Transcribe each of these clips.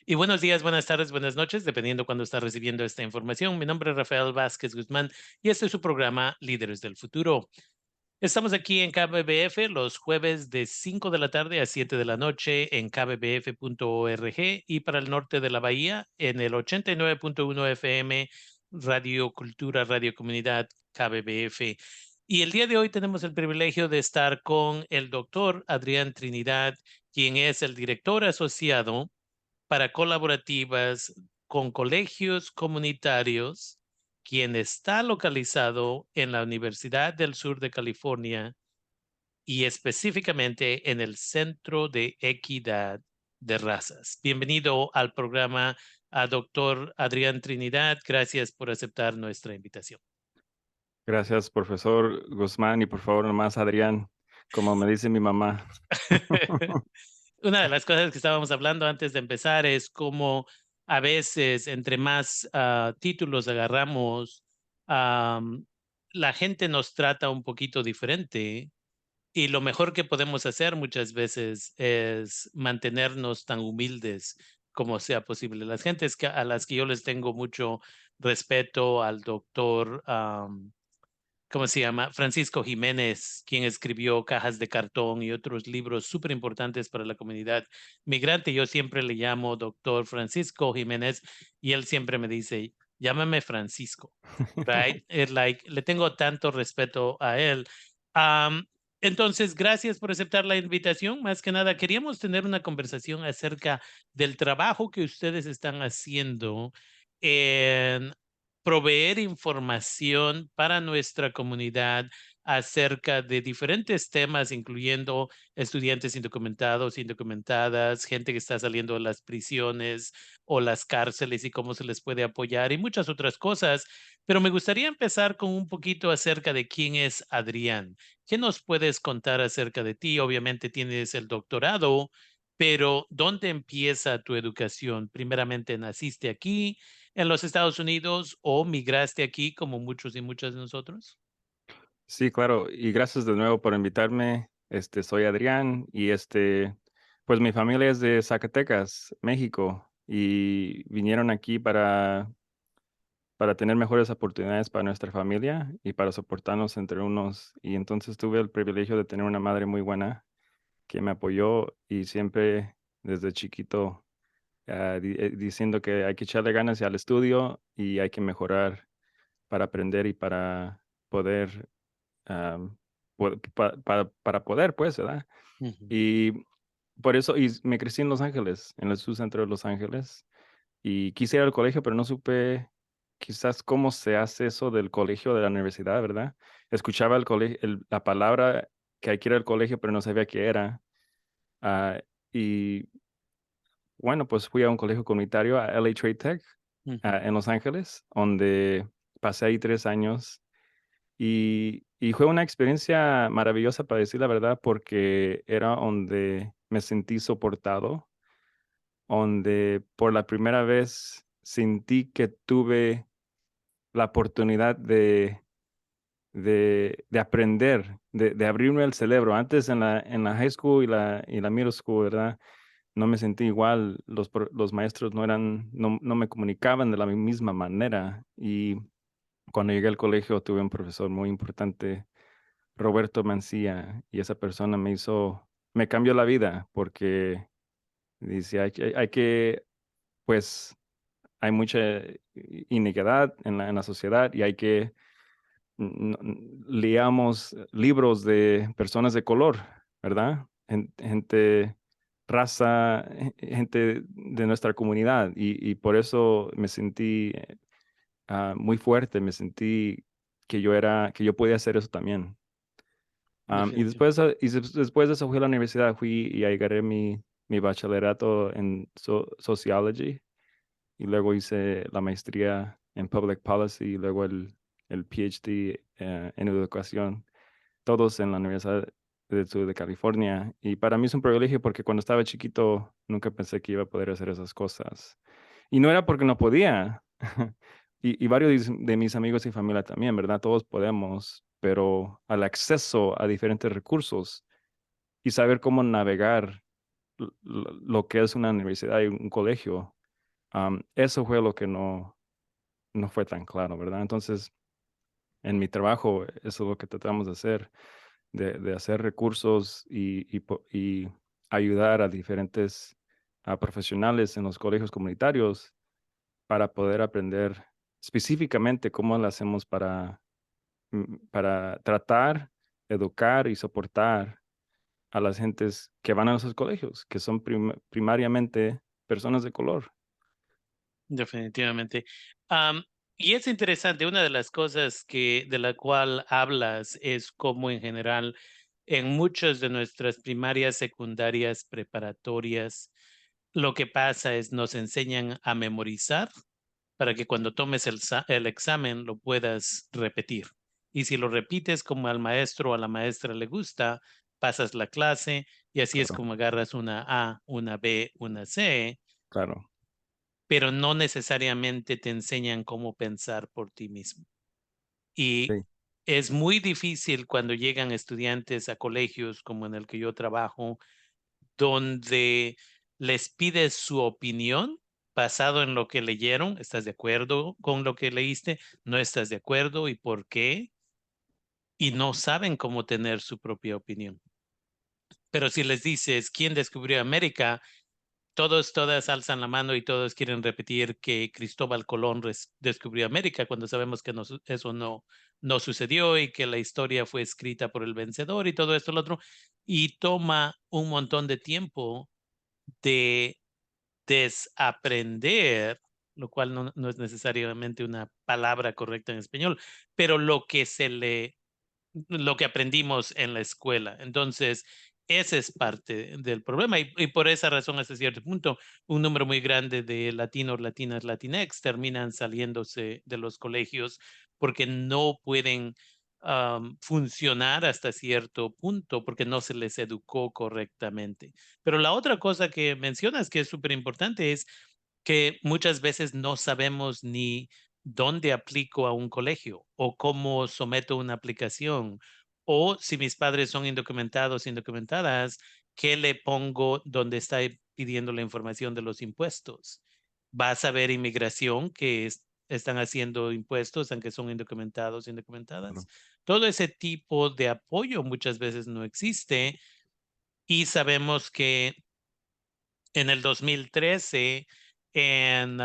Y buenos días, buenas tardes, buenas noches, dependiendo cuando está recibiendo esta información. Mi nombre es Rafael Vázquez Guzmán y este es su programa Líderes del Futuro. Estamos aquí en KBBF los jueves de 5 de la tarde a 7 de la noche en kbbf.org y para el norte de la bahía en el 89.1 FM Radio Cultura, Radio Comunidad KBBF. Y el día de hoy tenemos el privilegio de estar con el doctor Adrián Trinidad, quien es el director asociado para colaborativas con colegios comunitarios, quien está localizado en la Universidad del Sur de California y específicamente en el Centro de Equidad de Razas. Bienvenido al programa a doctor Adrián Trinidad. Gracias por aceptar nuestra invitación. Gracias, profesor Guzmán, y por favor, nomás Adrián, como me dice mi mamá. Una de las cosas que estábamos hablando antes de empezar es cómo a veces entre más títulos agarramos, am, la gente nos trata un poquito diferente y lo mejor que podemos hacer muchas veces es mantenernos tan humildes como sea posible. Las gentes a las que yo les tengo mucho respeto, al doctor ¿cómo se llama? Francisco Jiménez, quien escribió Cajas de Cartón y otros libros súper importantes para la comunidad migrante. Yo siempre le llamo doctor Francisco Jiménez y él siempre me dice, llámame Francisco, right? Le tengo tanto respeto a él. Am, entonces, gracias por aceptar la invitación. Más que nada, queríamos tener una conversación acerca del trabajo que ustedes están haciendo en proveer información para nuestra comunidad acerca de diferentes temas, incluyendo estudiantes indocumentados, indocumentadas, gente que está saliendo de las prisiones o las cárceles y cómo se les puede apoyar y muchas otras cosas. Pero me gustaría empezar con un poquito acerca de quién es Adrián. ¿Qué nos puedes contar acerca de ti? Obviamente tienes el doctorado, pero ¿dónde empieza tu educación? Primeramente, ¿naciste aquí en los Estados Unidos o migraste aquí como muchos y muchas de nosotros? Sí, claro, y gracias de nuevo por invitarme. Soy Adrián y pues mi familia es de Zacatecas, México, y vinieron aquí para tener mejores oportunidades para nuestra familia y para soportarnos entre unos. Y entonces tuve el privilegio de tener una madre muy buena que me apoyó y siempre desde chiquito diciendo que hay que echarle ganas al estudio y hay que mejorar para aprender y para poder, am, para poder, pues, ¿verdad? Ujú. Y por eso, y me crecí en Los Ángeles, en el subcentro de Los Ángeles, y quise ir al colegio, pero no supe quizás cómo se hace eso del colegio, de la universidad, ¿verdad? Escuchaba el colegio, la palabra que hay que ir al colegio, pero no sabía qué era. Ah, y bueno, pues fui a un colegio comunitario, a LA Trade Tech, Ujú. en Los Ángeles, donde pasé ahí 3 años. Y fue una experiencia maravillosa, para decir la verdad, porque era donde me sentí soportado, donde por la primera vez sentí que tuve la oportunidad de aprender, de abrirme el cerebro. Antes en la high school y la middle school, ¿verdad? No me sentí igual, los maestros no me comunicaban de la misma manera. Y cuando llegué al colegio tuve un profesor muy importante, Roberto Mancía, y esa persona me cambió la vida, porque dice: pues, hay mucha inequidad en la sociedad y hay que leamos libros de personas de color, ¿verdad? Gente, raza, gente de nuestra comunidad, y por eso me sentí muy fuerte, me sentí que yo podía hacer eso también. Y Definitivo. después de eso fui a la universidad, fui y ahí agarré mi bachillerato en Sociology, y luego hice la maestría en Public Policy y luego el PhD en educación, todos en la Universidad del Sur de California. Y para mí es un privilegio porque cuando estaba chiquito nunca pensé que iba a poder hacer esas cosas. Y no era porque no podía. Y varios de mis amigos y familia también, ¿verdad? Todos podemos, pero al acceso a diferentes recursos y saber cómo navegar lo que es una universidad y un colegio. Eso fue lo que no fue tan claro, ¿verdad? Entonces, en mi trabajo, eso es lo que tratamos de hacer, de hacer recursos y ayudar a diferentes profesionales en los colegios comunitarios para poder aprender específicamente cómo lo hacemos para tratar, educar y soportar a las gentes que van a esos colegios, que son primariamente personas de color. Definitivamente. Am, y es interesante, una de las cosas de la cual hablas es cómo en general en muchas de nuestras primarias, secundarias, preparatorias, lo que pasa es nos enseñan a memorizar para que cuando tomes el examen lo puedas repetir. Y si lo repites como al maestro o a la maestra le gusta, pasas la clase y así es Claro, como agarras una A, una B, una C, claro. pero no necesariamente te enseñan cómo pensar por ti mismo. Y Sí, es muy difícil cuando llegan estudiantes a colegios como en el que yo trabajo, donde les pides su opinión basado en lo que leyeron. ¿Estás de acuerdo con lo que leíste? ¿No estás de acuerdo? ¿Y por qué? Y no saben cómo tener su propia opinión. Pero si les dices, ¿quién descubrió América? Todas alzan la mano y todos quieren repetir que Cristóbal Colón descubrió América cuando sabemos que eso no sucedió y que la historia fue escrita por el vencedor y todo esto, lo otro. Y toma un montón de tiempo de desaprender, lo cual no es necesariamente una palabra correcta en español, pero lo que aprendimos en la escuela. Entonces, ese es parte del problema y por esa razón, hasta cierto punto, un número muy grande de latinos, latinas, latinex terminan saliéndose de los colegios porque no pueden funcionar hasta cierto punto porque no se les educó correctamente. Pero la otra cosa que mencionas que es súper importante es que muchas veces no sabemos ni dónde aplico a un colegio o cómo someto una aplicación o si mis padres son indocumentados, indocumentadas, ¿qué le pongo donde está pidiendo la información de los impuestos? Vas a ver inmigración que están haciendo impuestos, aunque son indocumentados, indocumentadas. claro. Todo ese tipo de apoyo muchas veces no existe y sabemos que en el 2013 en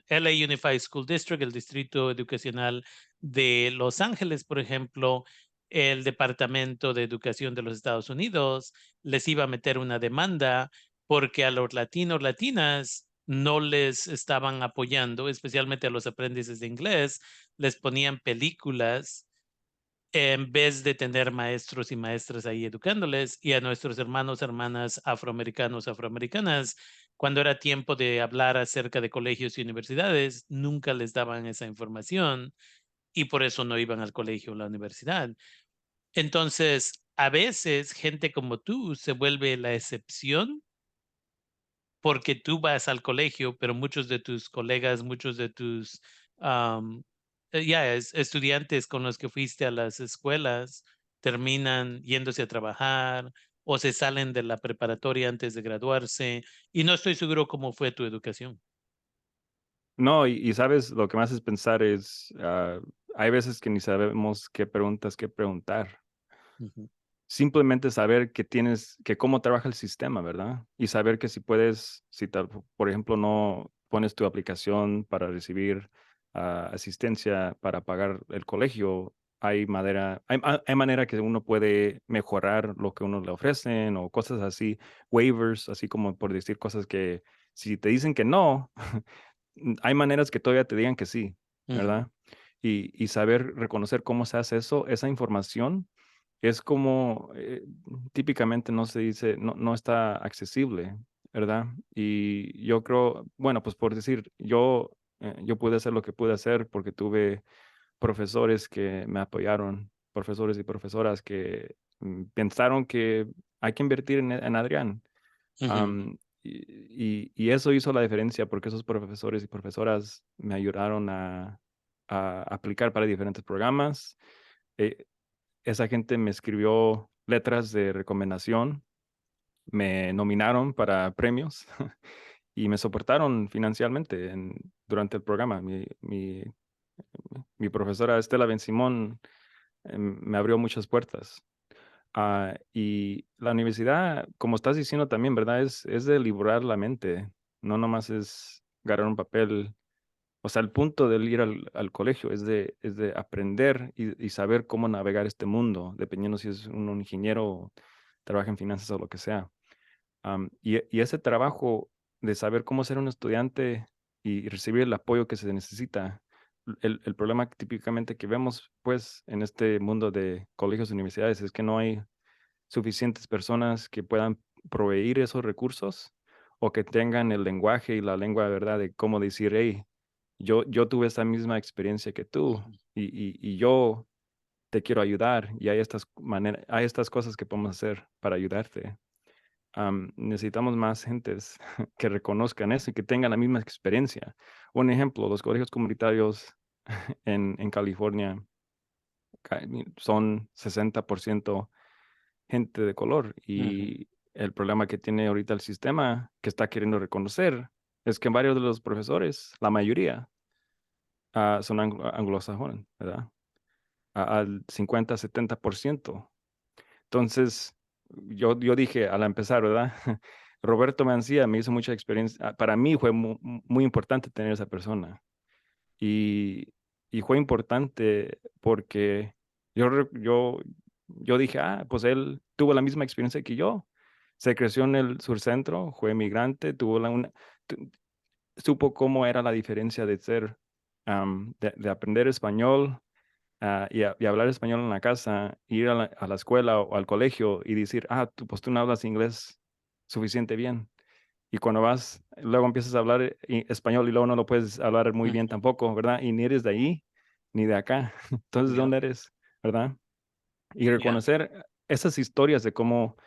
LA Unified School District, el Distrito Educacional de Los Ángeles, por ejemplo, el Departamento de Educación de los Estados Unidos les iba a meter una demanda porque a los latinos, latinas no les estaban apoyando, especialmente a los aprendices de inglés, les ponían películas en vez de tener maestros y maestras ahí educándoles, y a nuestros hermanos, hermanas afroamericanos, afroamericanas, cuando era tiempo de hablar acerca de colegios y universidades, nunca les daban esa información y por eso no iban al colegio o la universidad. Entonces, a veces gente como tú se vuelve la excepción porque tú vas al colegio, pero muchos de tus colegas, muchos de tus estudiantes con los que fuiste a las escuelas terminan yéndose a trabajar o se salen de la preparatoria antes de graduarse y no estoy seguro cómo fue tu educación. No, sabes, lo que me haces pensar es, hay veces que ni sabemos qué preguntas qué preguntar. Ujú, Simplemente saber que que cómo trabaja el sistema, ¿verdad? Y saber que si puedes, si por ejemplo, no pones tu aplicación para recibir asistencia para pagar el colegio, hay manera que uno puede mejorar lo que uno le ofrecen o cosas así, waivers, así como por decir cosas que si te dicen que no, hay maneras que todavía te digan que sí, ujú, ¿verdad? Y saber reconocer cómo se hace eso, esa información es como, típicamente no se dice, no está accesible, ¿verdad? Y yo creo, bueno, pues por decir, yo pude hacer lo que pude hacer porque tuve profesores que me apoyaron, profesores y profesoras que pensaron que hay que invertir en Adrián. ujú, Y eso hizo la diferencia porque esos profesores y profesoras me ayudaron a aplicar para diferentes programas. Eh, Esa gente me escribió letras de recomendación, me nominaron para premios y me soportaron financieramente durante el programa. Mi profesora Estela Ben Simón me abrió muchas puertas. Y la universidad, como estás diciendo también, ¿verdad? Es de liberar la mente, no nomás es agarrar un papel. O sea, el punto del ir al colegio es de aprender y saber cómo navegar este mundo, dependiendo si es un ingeniero o trabaja en finanzas o lo que sea. Y ese trabajo de saber cómo ser un estudiante y recibir el apoyo que se necesita, el problema típicamente que vemos pues en este mundo de colegios y universidades es que no hay suficientes personas que puedan proveer esos recursos o que tengan el lenguaje y la lengua, ¿verdad? De cómo decir, hey, yo tuve esa misma experiencia que tú Ujú. y yo te quiero ayudar y hay estas cosas que podemos hacer para ayudarte. Necesitamos más gentes que reconozcan eso y que tengan la misma experiencia. Un ejemplo, los colegios comunitarios en California son 60% gente de color Ujú. y el problema que tiene ahorita el sistema que está queriendo reconocer es que varios de los profesores, la mayoría, son anglosajones, ¿verdad? Al 50-70%. Entonces, yo dije al empezar, ¿verdad? Roberto Mancía me hizo mucha experiencia. Para mí fue muy importante tener esa persona. Y, y fue importante porque yo dije, pues él tuvo la misma experiencia que yo. Se creció en el surcentro, fue migrante, tu- supo cómo era la diferencia de de aprender español y hablar español en la casa, ir a la escuela o al colegio y decir, pues tú no hablas inglés suficiente bien. Y cuando vas, luego empiezas a hablar español y luego no lo puedes hablar muy bien Ujú. tampoco, ¿verdad? Y ni eres de ahí, ni de acá. Entonces, ¿de Ya, dónde eres? ¿Verdad? Y ya. reconocer esas historias de cómo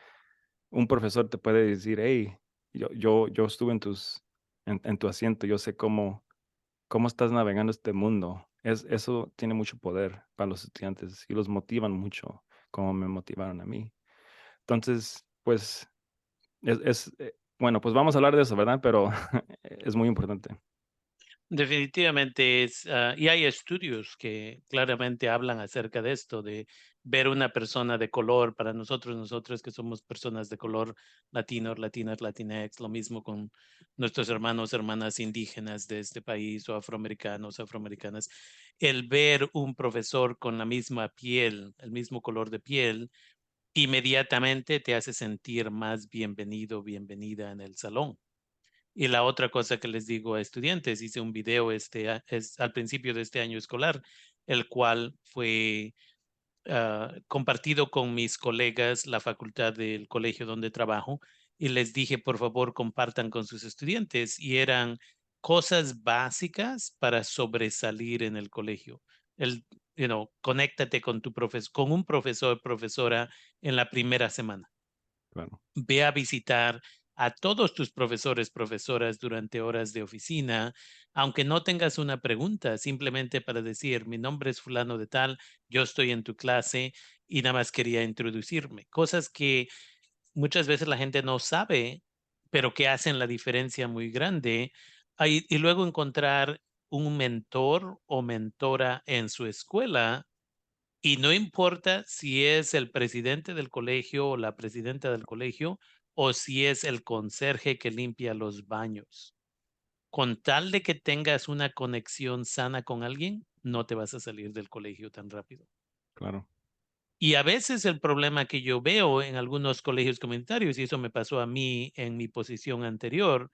un profesor te puede decir, hey, yo estuve en tu asiento, yo sé cómo estás navegando este mundo. Eso tiene mucho poder para los estudiantes y los motivan mucho, como me motivaron a mí. Entonces, pues, bueno, pues vamos a hablar de eso, ¿verdad? Pero es muy importante. Definitivamente es, y hay estudios que claramente hablan acerca de esto, de ver una persona de color, para nosotros que somos personas de color, latinos, latinas, latinex, lo mismo con nuestros hermanos, hermanas indígenas de este país o afroamericanos, afroamericanas, el ver un profesor con la misma piel, el mismo color de piel, inmediatamente te hace sentir más bienvenido, bienvenida en el salón. Y la otra cosa que les digo a estudiantes, hice un video al principio de este año escolar, el cual fue compartido con mis colegas, la facultad del colegio donde trabajo, y les dije, por favor, compartan con sus estudiantes. Y eran cosas básicas para sobresalir en el colegio. Conéctate con con un profesor, profesora en la primera semana. Claro, Ve a visitar a todos tus profesores, profesoras durante horas de oficina, aunque no tengas una pregunta, simplemente para decir, mi nombre es fulano de tal, yo estoy en tu clase y nada más quería introducirme. Cosas que muchas veces la gente no sabe, pero que hacen la diferencia muy grande. Y luego encontrar un mentor o mentora en su escuela y no importa si es el presidente del colegio o la presidenta del colegio o si es el conserje que limpia los baños. Con tal de que tengas una conexión sana con alguien, no te vas a salir del colegio tan rápido. claro. Y a veces el problema que yo veo en algunos colegios comunitarios, y eso me pasó a mí en mi posición anterior,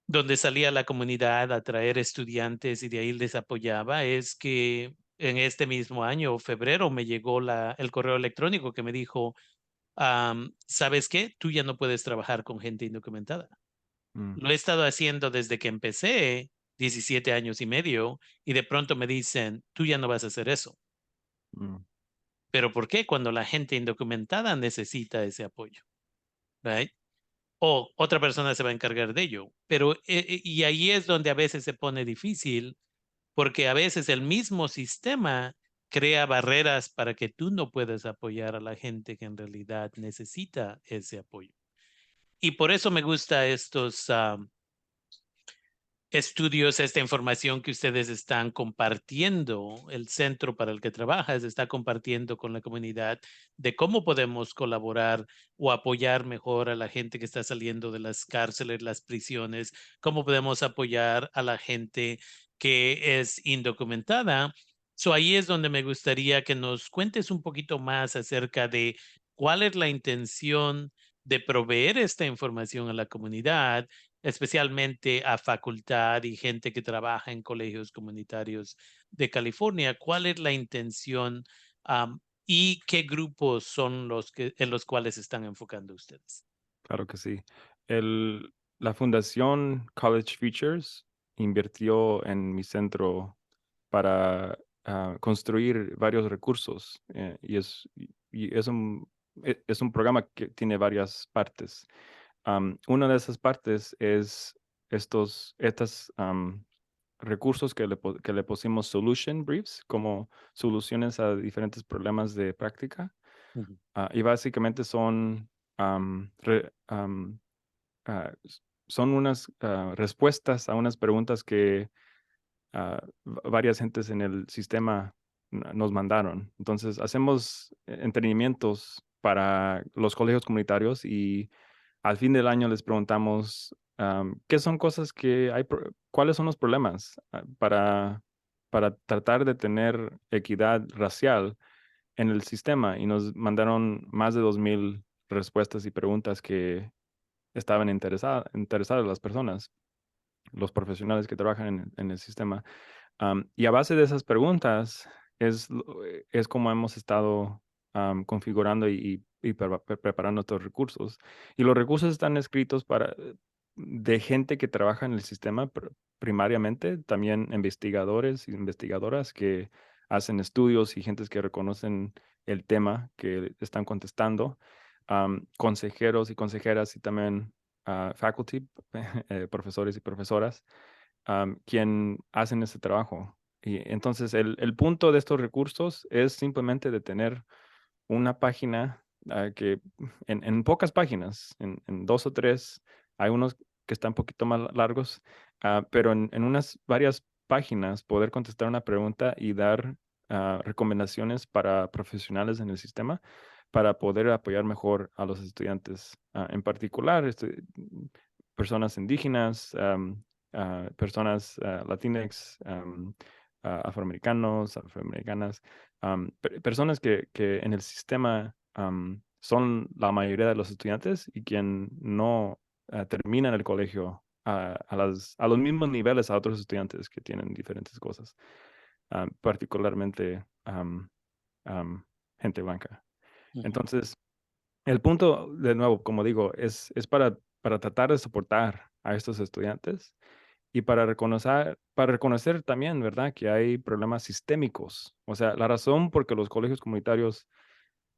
donde salía la comunidad a traer estudiantes y de ahí les apoyaba, es que en este mismo año, febrero, me llegó el correo electrónico que me dijo, ¿sabes qué? Tú ya no puedes trabajar con gente indocumentada. Mm, Lo he estado haciendo desde que empecé, 17 años y medio, y de pronto me dicen, tú ya no vas a hacer eso. mm, ¿Pero por qué? Cuando la gente indocumentada necesita ese apoyo, ¿right? O otra persona se va a encargar de ello. Pero, y ahí es donde a veces se pone difícil, porque a veces el mismo sistema crea barreras para que tú no puedas apoyar a la gente que en realidad necesita ese apoyo. Y por eso me gusta estos estudios, esta información que ustedes están compartiendo, el centro para el que trabajas está compartiendo con la comunidad de cómo podemos colaborar o apoyar mejor a la gente que está saliendo de las cárceles, las prisiones, cómo podemos apoyar a la gente que es indocumentada. Ahí es donde me gustaría que nos cuentes un poquito más acerca de cuál es la intención de proveer esta información a la comunidad, especialmente a facultad y gente que trabaja en colegios comunitarios de California. ¿Cuál es la intención y qué grupos son los que, en los cuales están enfocando ustedes? Claro que sí. La Fundación College Futures invirtió en mi centro para construir varios recursos y es un programa que tiene varias partes. Una de esas partes es estas recursos que le pusimos solution briefs, como soluciones a diferentes problemas de práctica. Ujú, Y básicamente son, son unas respuestas a unas preguntas que varias gentes en el sistema nos mandaron. Entonces, hacemos entrenamientos para los colegios comunitarios y al fin del año les preguntamos qué son cosas que hay, cuáles son los problemas para tratar de tener equidad racial en el sistema. Y nos mandaron más de 2,000 respuestas y preguntas que estaban interesadas las personas, los profesionales que trabajan en el sistema. Y a base de esas preguntas es como hemos estado configurando y preparando estos recursos. Y los recursos están escritos de gente que trabaja en el sistema primariamente, también investigadores y investigadoras que hacen estudios y gentes que reconocen el tema que están contestando, consejeros y consejeras y también faculty, profesores y profesoras quien hacen ese trabajo. Y entonces el punto de estos recursos es simplemente de tener una página que en pocas páginas, en dos o tres, hay unos que están un poquito más largos, pero en unas varias páginas poder contestar una pregunta y dar recomendaciones para profesionales en el sistema para poder apoyar mejor a los estudiantes, en particular personas indígenas, personas latinx, afroamericanos, afroamericanas, personas que en el sistema son la mayoría de los estudiantes y quien no terminan el colegio a los mismos niveles a otros estudiantes que tienen diferentes cosas, particularmente gente blanca. ujú, Entonces, el punto, de nuevo, como digo, es para tratar de soportar a estos estudiantes y para reconocer también, ¿verdad?, que hay problemas sistémicos. O sea, la razón por que los colegios comunitarios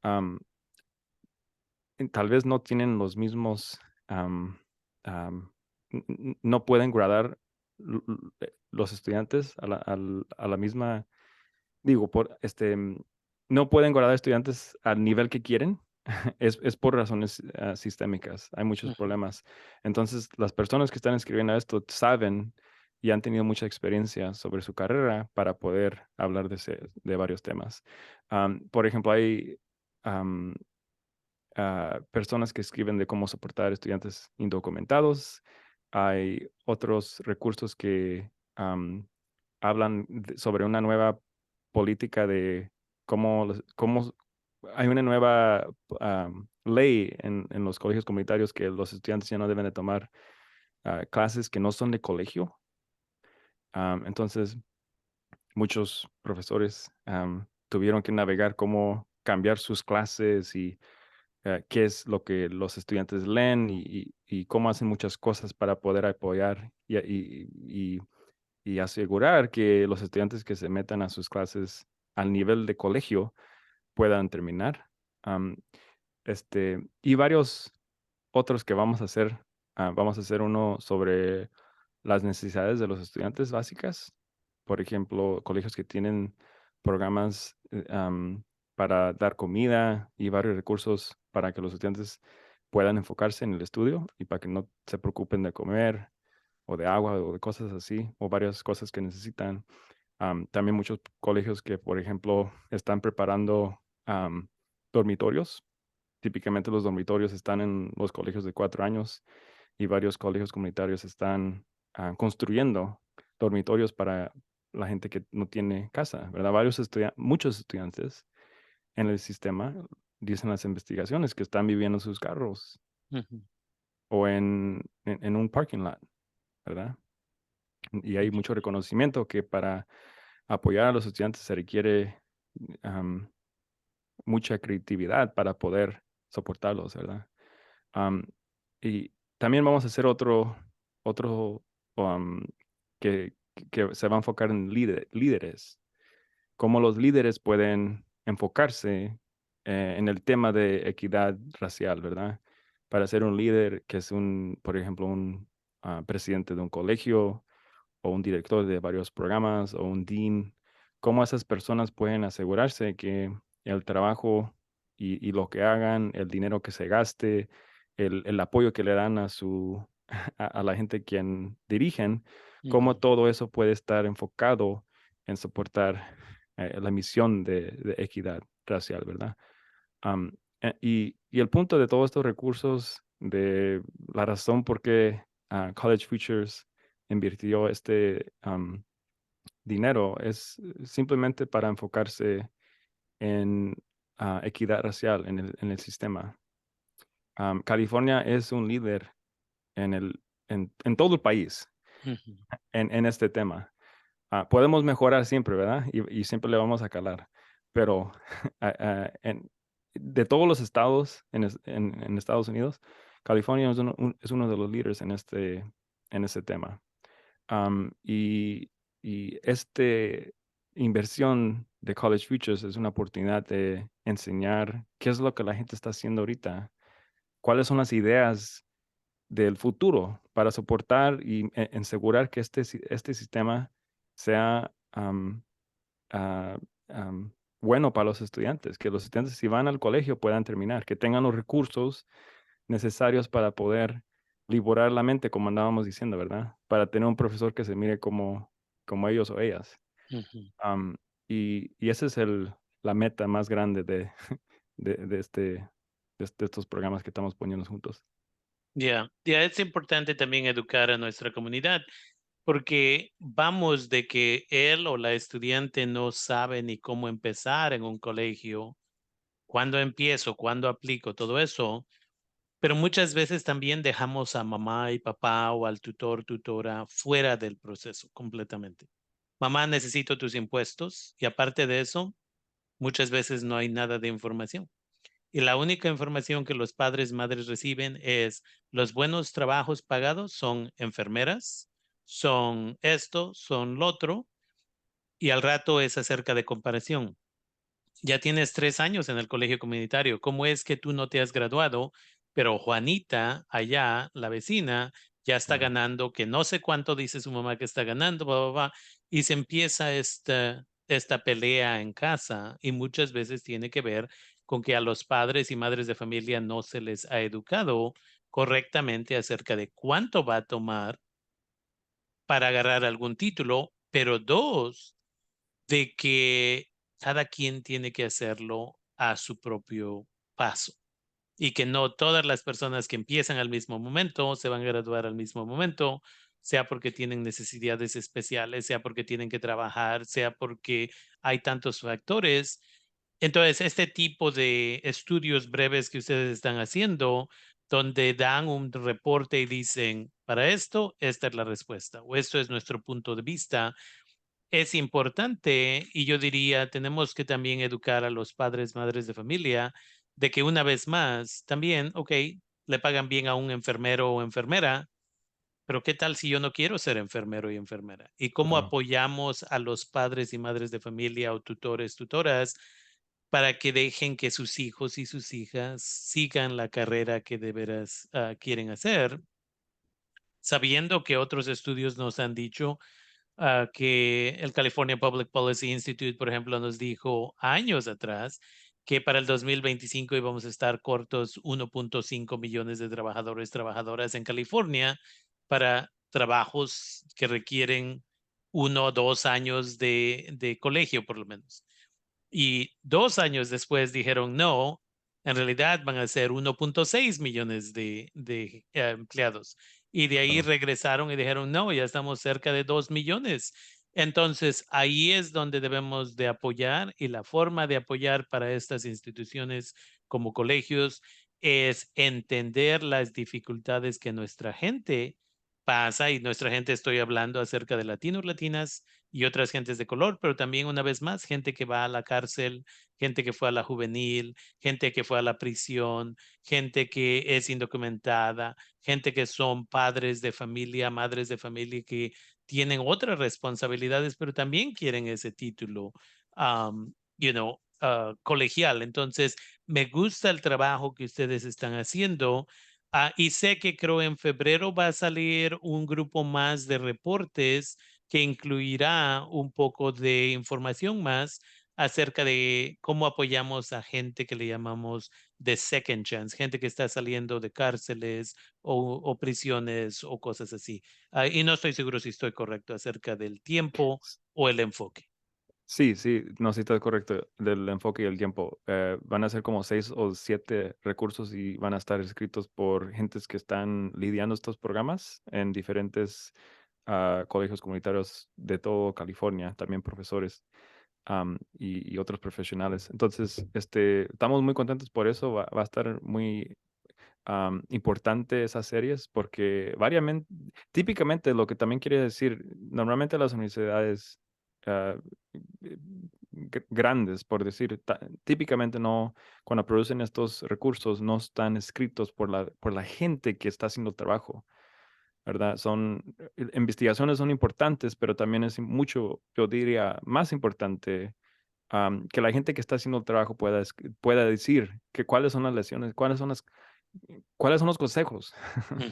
am, tal vez no tienen los mismos, no pueden gradar los estudiantes a la misma, digo, no pueden gradar estudiantes al nivel que quieren. Es por razones sistémicas. Hay muchos ujú, problemas. Entonces, las personas que están escribiendo esto saben y han tenido mucha experiencia sobre su carrera para poder hablar de varios temas. Por ejemplo, hay personas que escriben de cómo soportar estudiantes indocumentados. Hay otros recursos que hablan sobre una nueva política de cómo hay una nueva ley en los colegios comunitarios que los estudiantes ya no deben de tomar clases que no son de colegio. Entonces, muchos profesores tuvieron que navegar cómo cambiar sus clases y qué es lo que los estudiantes leen y cómo hacen muchas cosas para poder apoyar y asegurar que los estudiantes que se metan a sus clases al nivel de colegio puedan terminar. Am, y varios otros que vamos a hacer. Vamos a hacer uno sobre las necesidades de los estudiantes básicas. Por ejemplo, colegios que tienen programas para dar comida y varios recursos para que los estudiantes puedan enfocarse en el estudio y para que no se preocupen de comer o de agua o de cosas así, o varias cosas que necesitan. También muchos colegios que, por ejemplo, están preparando dormitorios. Típicamente los dormitorios están en los colegios de 4 años y varios colegios comunitarios están construyendo dormitorios para la gente que no tiene casa, ¿verdad? Muchos estudiantes en el sistema, dicen las investigaciones, que están viviendo en sus carros Ujú. o en un parking lot, ¿verdad? Y hay mucho reconocimiento que para apoyar a los estudiantes se requiere am, mucha creatividad para poder soportarlos, ¿verdad? Am, y también vamos a hacer otro am, que se va a enfocar en líderes, cómo los líderes pueden enfocarse en el tema de equidad racial, ¿verdad? Para ser un líder que es por ejemplo, un presidente de un colegio o un director de varios programas o un dean, cómo esas personas pueden asegurarse que el trabajo y lo que hagan, el dinero que se gaste, el apoyo que le dan a la gente quien dirigen, cómo Ujú. todo eso puede estar enfocado en soportar la misión de equidad racial, ¿verdad? Am, y el punto de todos estos recursos, de la razón por qué College Futures invirtió este dinero, es simplemente para enfocarse en equidad racial en el sistema. California es un líder en todo el país Ujú. en este tema. Podemos mejorar siempre, ¿verdad? Y siempre le vamos a calar. Pero de todos los estados en Estados Unidos, California es uno de los líderes en este tema. Y este inversión de College Futures es una oportunidad de enseñar qué es lo que la gente está haciendo ahorita, cuáles son las ideas del futuro para soportar y asegurar que este sistema sea ah, bueno para los estudiantes, que los estudiantes si van al colegio puedan terminar, que tengan los recursos necesarios para poder liberar la mente, como andábamos diciendo, ¿verdad? Para tener un profesor que se mire como ellos o ellas. Ujú. Am, y esa es la meta más grande de estos programas que estamos poniendo juntos. Ya, es importante también educar a nuestra comunidad porque vamos de que él o la estudiante no sabe ni cómo empezar en un colegio, cuándo empiezo, cuándo aplico, todo eso, pero muchas veces también dejamos a mamá y papá o al tutor, tutora fuera del proceso completamente. Mamá, necesito tus impuestos y aparte de eso, muchas veces no hay nada de información. Y la única información que los padres, madres reciben es los buenos trabajos pagados son enfermeras, son esto, son lo otro, y al rato es acerca de comparación. Ya tienes 3 años en el colegio comunitario. ¿Cómo es que tú no te has graduado? Pero Juanita, allá, la vecina, ya está Ya. ganando, que no sé cuánto dice su mamá que está ganando, bla, bla, bla, y se empieza esta pelea en casa y muchas veces tiene que ver con que a los padres y madres de familia no se les ha educado correctamente acerca de cuánto va a tomar para agarrar algún título, pero dos, de que cada quien tiene que hacerlo a su propio paso y que no todas las personas que empiezan al mismo momento se van a graduar al mismo momento, sea porque tienen necesidades especiales, sea porque tienen que trabajar, sea porque hay tantos factores. Entonces, este tipo de estudios breves que ustedes están haciendo, donde dan un reporte y dicen, para esto, esta es la respuesta, o esto es nuestro punto de vista, es importante y yo diría, tenemos que también educar a los padres, madres de familia, de que una vez más, también, ok, le pagan bien a un enfermero o enfermera, pero ¿qué tal si yo no quiero ser enfermero y enfermera? ¿Y cómo Claro. apoyamos a los padres y madres de familia o tutores, tutoras, para que dejen que sus hijos y sus hijas sigan la carrera que de veras quieren hacer, sabiendo que otros estudios nos han dicho que el California Public Policy Institute, por ejemplo, nos dijo años atrás que para el 2025 íbamos a estar cortos 1.5 millones de trabajadores, trabajadoras en California para trabajos que requieren 1 o 2 años de colegio, por lo menos. Y 2 años después dijeron no, en realidad van a ser 1.6 millones de empleados. Y de ahí Claro. regresaron y dijeron no, ya estamos cerca de 2 millones. Entonces, ahí es donde debemos de apoyar, y la forma de apoyar para estas instituciones como colegios es entender las dificultades que nuestra gente pasa, y nuestra gente estoy hablando acerca de latinos, latinas y otras gentes de color, pero también una vez más, gente que va a la cárcel, gente que fue a la juvenil, gente que fue a la prisión, gente que es indocumentada, gente que son padres de familia, madres de familia que tienen otras responsabilidades, pero también quieren ese título, colegial. Entonces, me gusta el trabajo que ustedes están haciendo. Y sé que creo en febrero va a salir un grupo más de reportes que incluirá un poco de información más acerca de cómo apoyamos a gente que le llamamos de second chance, gente que está saliendo de cárceles o prisiones o cosas así. Y no estoy seguro si estoy correcto acerca del tiempo o el enfoque. Sí, sí, no, sí está correcto del enfoque y el tiempo. Van a ser como 6 o 7 recursos y van a estar escritos por gentes que están lidiando estos programas en diferentes colegios comunitarios de todo California, también profesores y otros profesionales. Entonces, estamos muy contentos por eso. Va a estar muy importante esas series porque típicamente lo que también quiere decir, normalmente las universidades ah, grandes, por decir, típicamente no, cuando producen estos recursos, no están escritos por la gente que está haciendo el trabajo, ¿verdad? Investigaciones son importantes, pero también es mucho, yo diría, más importante que la gente que está haciendo el trabajo pueda decir que cuáles son las lecciones, cuáles son los consejos, Mm.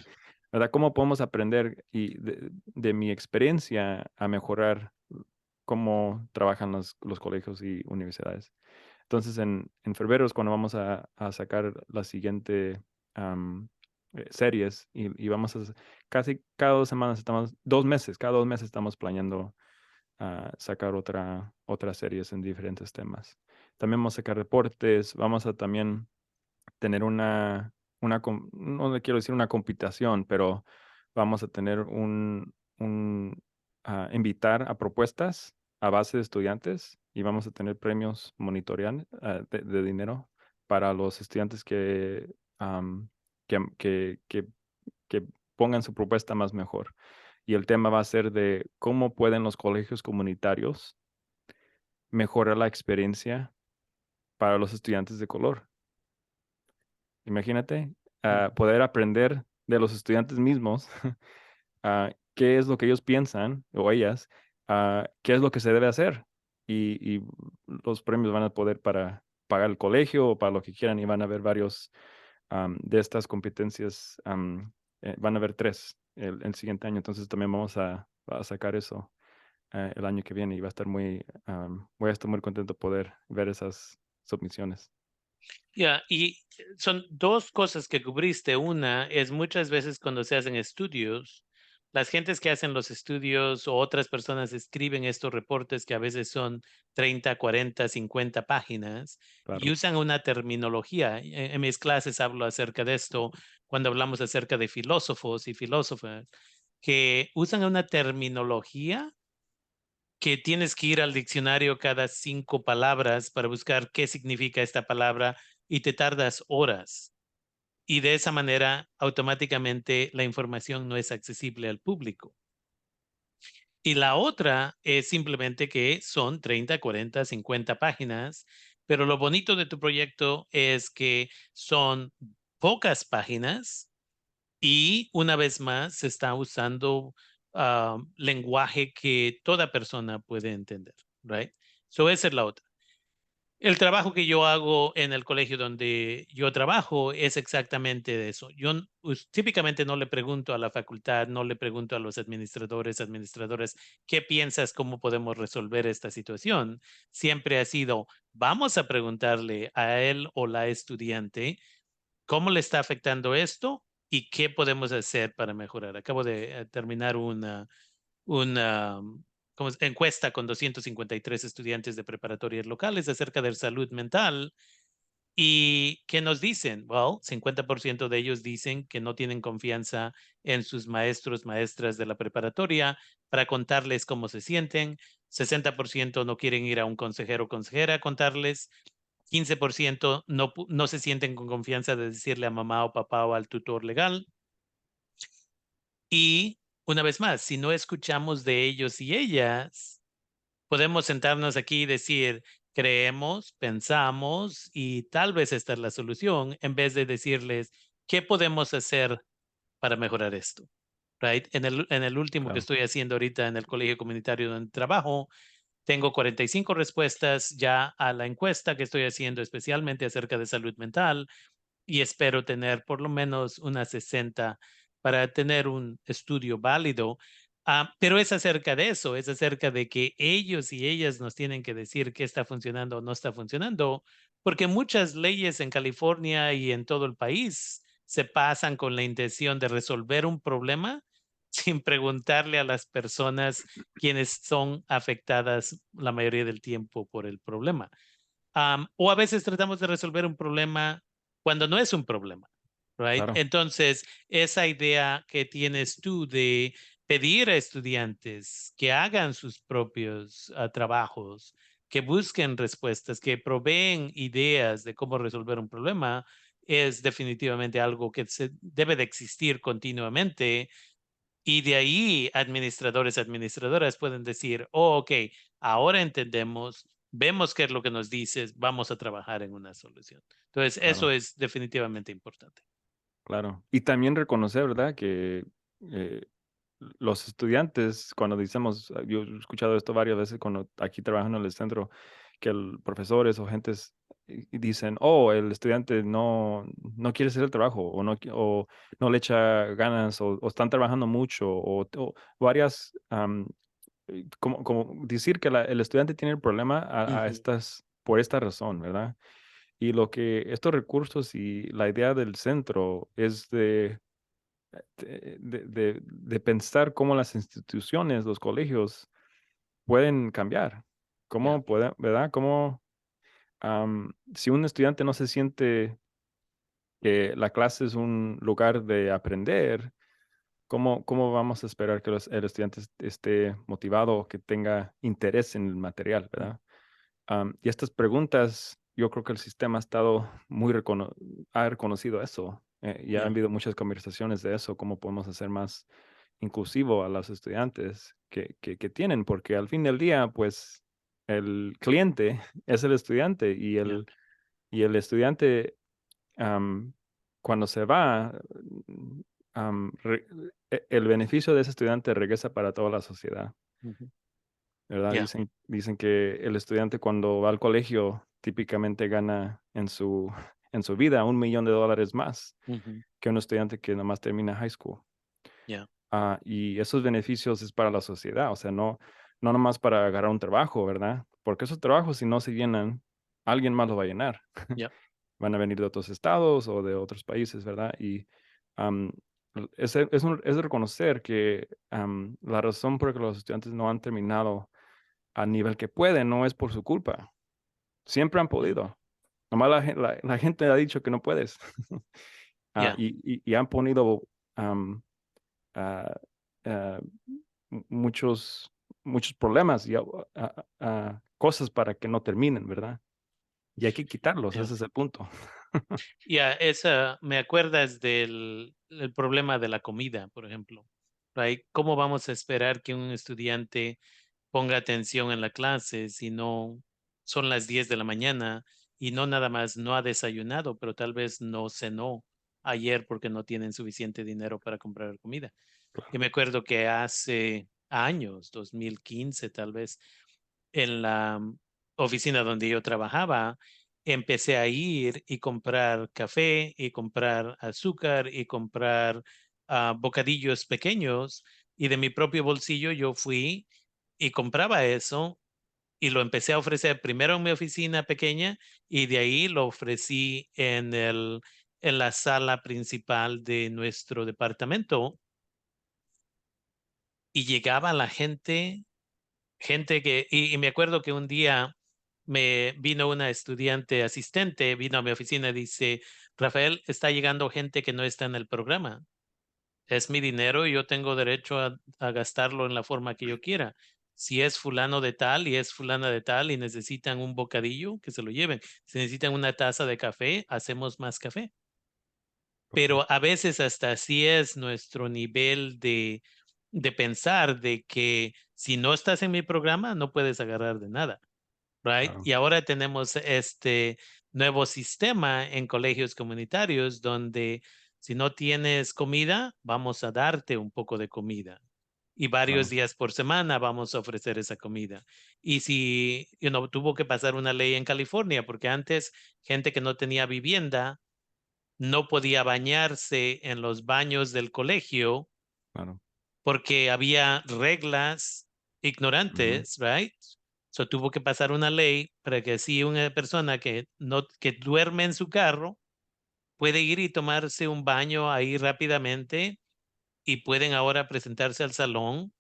¿verdad? ¿Cómo podemos aprender y de mi experiencia a mejorar cómo trabajan los colegios y universidades? Entonces, en febrero es cuando vamos a sacar la siguiente series y vamos casi cada 2 semanas estamos, 2 meses, cada 2 meses estamos planeando sacar otras series en diferentes temas. También vamos a sacar reportes, vamos a también tener no le quiero decir una computación, pero vamos a tener invitar a propuestas a base de estudiantes y vamos a tener premios monitorean de dinero para los estudiantes am, que pongan su propuesta más mejor. Y el tema va a ser de cómo pueden los colegios comunitarios mejorar la experiencia para los estudiantes de color. Imagínate, Mm. poder aprender de los estudiantes mismos qué es lo que ellos piensan o ellas, qué es lo que se debe hacer. Y los premios van a poder para pagar el colegio o para lo que quieran y van a haber varios de estas competencias. Van a haber 3 el siguiente año. Entonces también vamos a sacar eso el año que viene y voy a estar muy contento de poder ver esas submisiones. Ya, y son dos cosas que cubriste. Una es muchas veces cuando se hacen estudios, las gentes que hacen los estudios o otras personas escriben estos reportes que a veces son 30, 40, 50 páginas y Claro. usan una terminología. En mis clases hablo acerca de esto cuando hablamos acerca de filósofos y filósofas que usan una terminología que tienes que ir al diccionario cada 5 palabras para buscar qué significa esta palabra y te tardas horas. Y de esa manera, automáticamente la información no es accesible al público. Y la otra es simplemente que son 30, 40, 50 páginas, pero lo bonito de tu proyecto es que son pocas páginas y una vez más se está usando lenguaje que toda persona puede entender, right? So esa es la otra. El trabajo que yo hago en el colegio donde yo trabajo es exactamente de eso. Yo típicamente no le pregunto a la facultad, no le pregunto a los administradores, administradoras, ¿qué piensas? ¿Cómo podemos resolver esta situación? Siempre ha sido, vamos a preguntarle a él o la estudiante cómo le está afectando esto y qué podemos hacer para mejorar. Acabo de terminar una encuesta con 253 estudiantes de preparatorias locales acerca de salud mental. ¿Y qué nos dicen? Well, 50% de ellos dicen que no tienen confianza en sus maestros, maestras de la preparatoria para contarles cómo se sienten. 60% no quieren ir a un consejero o consejera a contarles. 15% no se sienten con confianza de decirle a mamá o papá o al tutor legal. Y una vez más, si no escuchamos de ellos y ellas, podemos sentarnos aquí y decir, creemos, pensamos y tal vez esta es la solución, en vez de decirles, ¿qué podemos hacer para mejorar esto? Right? En el último que Claro, estoy haciendo ahorita en el colegio comunitario donde trabajo, tengo 45 respuestas ya a la encuesta que estoy haciendo especialmente acerca de salud mental y espero tener por lo menos unas 60 para tener un estudio válido. Pero es acerca de eso, es acerca de que ellos y ellas nos tienen que decir qué está funcionando o no está funcionando, porque muchas leyes en California y en todo el país se pasan con la intención de resolver un problema sin preguntarle a las personas quienes son afectadas la mayoría del tiempo por el problema. O a veces tratamos de resolver un problema cuando no es un problema, right? claro, Entonces, esa idea que tienes tú de pedir a estudiantes que hagan sus propios trabajos, que busquen respuestas, que proveen ideas de cómo resolver un problema, es definitivamente algo que debe de existir continuamente y de ahí administradores, administradoras pueden decir, oh, ok, ahora entendemos, vemos qué es lo que nos dices, vamos a trabajar en una solución. Entonces, eso claro, es definitivamente importante. claro. Y también reconocer, ¿verdad? Que eh, los estudiantes, cuando decimos, yo he escuchado esto varias veces cuando aquí trabajando en el centro, que profesores o gentes y dicen, oh, el estudiante no quiere hacer el trabajo o no le echa ganas o están trabajando mucho o varias, como decir que el estudiante tiene el problema Ujú. por esta razón, ¿verdad? Y lo que estos recursos y la idea del centro es de pensar cómo las instituciones, los colegios pueden cambiar. Ya, Cómo puede, ¿verdad? Cómo, si un estudiante no se siente que la clase es un lugar de aprender, ¿cómo vamos a esperar que el estudiante esté motivado, que tenga interés en el material, mm, ¿verdad? Y estas preguntas, yo creo que el sistema ha estado ha reconocido eso. Y ha ya, habido muchas conversaciones de eso, cómo podemos hacer más inclusivo a los estudiantes que tienen, porque al fin del día, pues el cliente es el estudiante ya, y el estudiante am, cuando se va, am, re- el beneficio de ese estudiante regresa para toda la sociedad. ujú, ¿Verdad? ya, Dicen que el estudiante cuando va al colegio típicamente gana en su vida $1 millón más ujú, que un estudiante que nomás termina high school. ya, Y esos beneficios es para la sociedad, o sea, no nomás para agarrar un trabajo, ¿verdad? Porque esos trabajos, si no se llenan, alguien más lo va a llenar. ya, Van a venir de otros estados o de otros países, ¿verdad? Y am, es reconocer que la razón por la que los estudiantes no han terminado a nivel que pueden, no es por su culpa. Siempre han mm, podido. Nomás la gente ha dicho que no puedes. ya, Y han ponido am, ah, ah, muchos problemas y cosas para que no terminen, ¿verdad? Y hay que quitarlos, ya. ese es el punto. Ya, esa, me acuerdas del el problema de la comida, por ejemplo, right? ¿Cómo vamos a esperar que un estudiante ponga atención en la clase si no son las 10 de la mañana y no nada más no ha desayunado, pero tal vez no cenó ayer porque no tienen suficiente dinero para comprar comida? Y me acuerdo que hace años, 2015 tal vez, en la oficina donde yo trabajaba, empecé a ir y comprar café y comprar azúcar y comprar bocadillos pequeños y de mi propio bolsillo yo fui y compraba eso y lo empecé a ofrecer primero en mi oficina pequeña y de ahí lo ofrecí en la sala principal de nuestro departamento y llegaba la gente, y me acuerdo que un día me vino una estudiante asistente, vino a mi oficina y dice, Rafael, está llegando gente que no está en el programa. Es mi dinero y yo tengo derecho a gastarlo en la forma que yo quiera. Si es fulano de tal y es fulana de tal y necesitan un bocadillo, que se lo lleven. Si necesitan una taza de café, hacemos más café. Pero a veces hasta así es nuestro nivel de pensar de que si no estás en mi programa, no puedes agarrar de nada, right? Claro, Y ahora tenemos este nuevo sistema en colegios comunitarios donde si no tienes comida, vamos a darte un poco de comida. Y varios claro, días por semana vamos a ofrecer esa comida. Y si, tuvo que pasar una ley en California, porque antes gente que no tenía vivienda no podía bañarse en los baños del colegio claro. porque había reglas Ujú, ignorantes, right? So tuvo que pasar una ley para que así una persona que no que duerme en su carro puede ir y tomarse un baño ahí rápidamente y pueden ahora presentarse al salón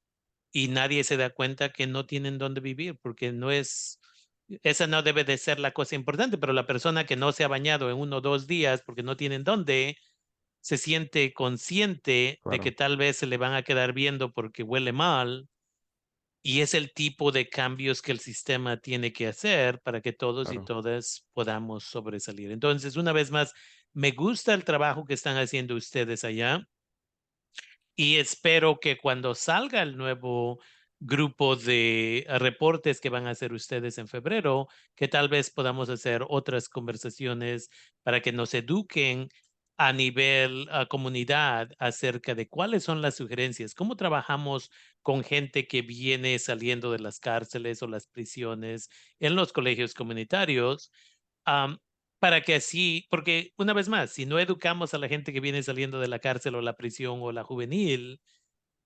y nadie se da cuenta que no tienen dónde vivir porque no es esa no debe de ser la cosa importante, pero la persona que no se ha bañado en 1 o 2 días porque no tienen dónde se siente consciente de que claro, tal vez se le van a quedar viendo porque huele mal y es el tipo de cambios que el sistema tiene que hacer para que todos y claro. todas podamos sobresalir. Entonces, una vez más, me gusta el trabajo que están haciendo ustedes allá y espero que cuando salga el nuevo grupo de reportes que van a hacer ustedes en febrero, que tal vez podamos hacer otras conversaciones para que nos eduquen a nivel comunidad acerca de cuáles son las sugerencias, cómo trabajamos con gente que viene saliendo de las cárceles o las prisiones en los colegios comunitarios, am, para que así, porque una vez más, si no educamos a la gente que viene saliendo de la cárcel o la prisión o la juvenil,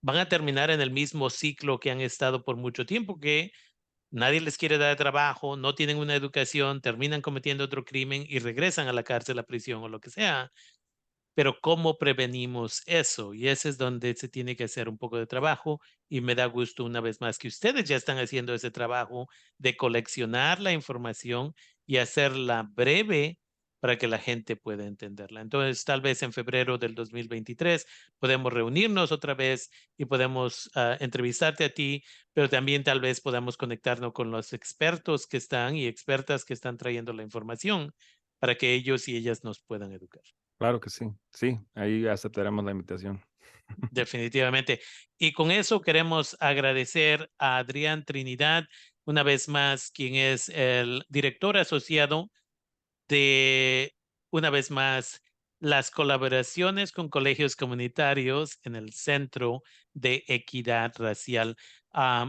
van a terminar en el mismo ciclo que han estado por mucho tiempo, que nadie les quiere dar trabajo, no tienen una educación, terminan cometiendo otro crimen y regresan a la cárcel, a la prisión o lo que sea. Pero ¿cómo prevenimos eso? Y ese es donde se tiene que hacer un poco de trabajo y me da gusto una vez más que ustedes ya están haciendo ese trabajo de coleccionar la información y hacerla breve para que la gente pueda entenderla. Entonces, tal vez en febrero del 2023 podemos reunirnos otra vez y podemos entrevistarte a ti, pero también tal vez podamos conectarnos con los expertos que están y expertas que están trayendo la información para que ellos y ellas nos puedan educar. Claro que sí. Sí, ahí aceptaremos la invitación. Definitivamente. Y con eso queremos agradecer a Adrián Trinidad, una vez más, quien es el director asociado de, una vez más, las colaboraciones con colegios comunitarios en el Centro de Equidad Racial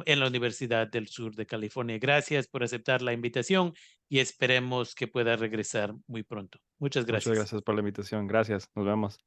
en la Universidad del Sur de California. Gracias por aceptar la invitación y esperemos que pueda regresar muy pronto. Muchas Muchas gracias. gracias por la invitación. Gracias. Nos vemos.